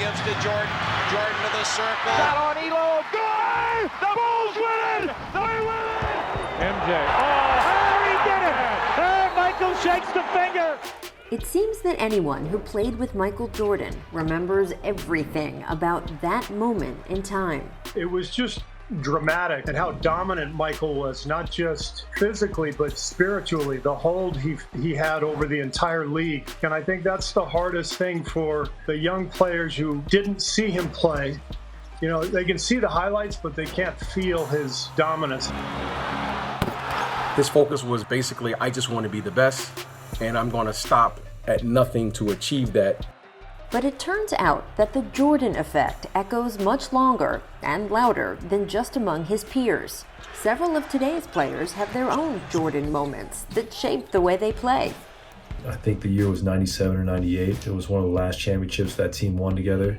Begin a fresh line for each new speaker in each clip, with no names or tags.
gives to Jordan. Jordan to the circle.
Shot on Elo. Good! The Bulls win it! They win it! MJ. Oh, he did it! There, Michael shakes the finger.
It seems that anyone who played with Michael Jordan remembers everything about that moment in time.
It was just dramatic and how dominant Michael was, not just physically, but spiritually, the hold he had over the entire league. And I think that's the hardest thing for the young players who didn't see him play. You know, they can see the highlights, but they can't feel his dominance.
His focus was basically, I just want to be the best, and I'm going to stop at nothing to achieve that.
But it turns out that the Jordan effect echoes much longer and louder than just among his peers. Several of today's players have their own Jordan moments that shaped the way they play.
I think the year was 97 or 98. It was one of the last championships that team won together.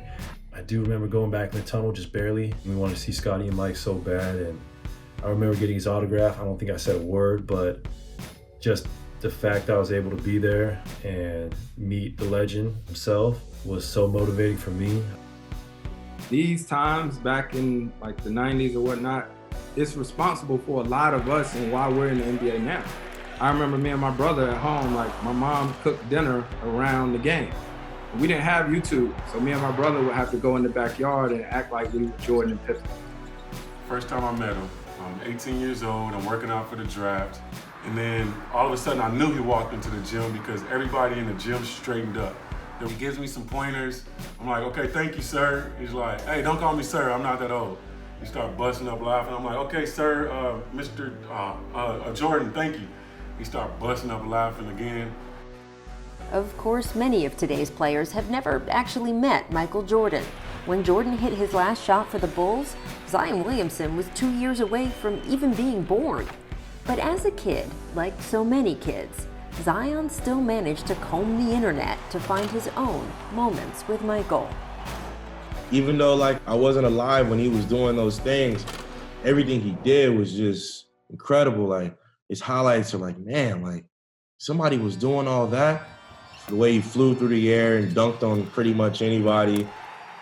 I do remember going back in the tunnel just barely. We wanted to see Scotty and Mike so bad, and I remember getting his autograph. I don't think I said a word, but just the fact I was able to be there and meet the legend himself was so motivating for me.
These times back in like the 90s or whatnot, it's responsible for a lot of us and why we're in the NBA now. I remember me and my brother at home, like my mom cooked dinner around the game. We didn't have YouTube, so me and my brother would have to go in the backyard and act like we were Jordan and Pippen.
First time I met him, I'm 18 years old, I'm working out for the draft. And then all of a sudden I knew he walked into the gym because everybody in the gym straightened up. Then he gives me some pointers. I'm like, okay, thank you, sir. He's like, hey, don't call me sir, I'm not that old. He started busting up laughing. I'm like, okay, sir, Mr. Jordan, thank you. He started busting up laughing again.
Of course, many of today's players have never actually met Michael Jordan. When Jordan hit his last shot for the Bulls, Zion Williamson was 2 years away from even being born. But as a kid, like so many kids, Zion still managed to comb the internet to find his own moments with Michael.
Even though I wasn't alive when he was doing those things, everything he did was just incredible. His highlights are man, somebody was doing all that. The way he flew through the air and dunked on pretty much anybody,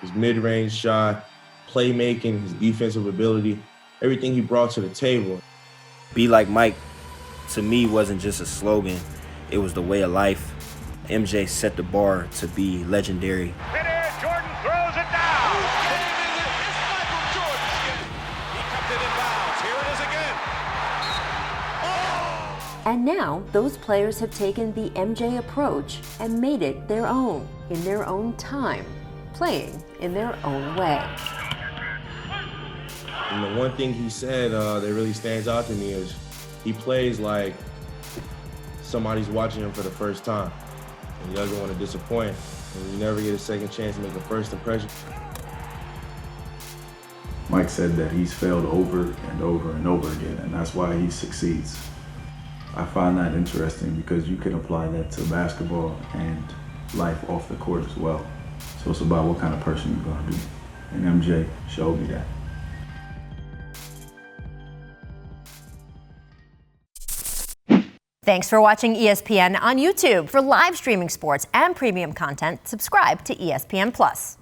his mid-range shot, playmaking, his defensive ability, everything he brought to the table.
Be like Mike, to me, wasn't just a slogan. It was the way of life. MJ set the bar to be legendary.
Midair, Jordan throws it down.
Whose game is it? It's Michael Jordan's game. He kept it in bounds. Here it is again. Oh!
And now, those players have taken the MJ approach and made it their own, in their own time, playing in their own way.
And the one thing he said that really stands out to me is he plays like somebody's watching him for the first time. And he doesn't want to disappoint. And you never get a second chance to make a first impression.
Mike said that he's failed over and over and over again, and that's why he succeeds. I find that interesting because you can apply that to basketball and life off the court as well. So it's about what kind of person you're going to be. And MJ showed me that.
Thanks for watching ESPN on YouTube. For live streaming sports and premium content, subscribe to ESPN+.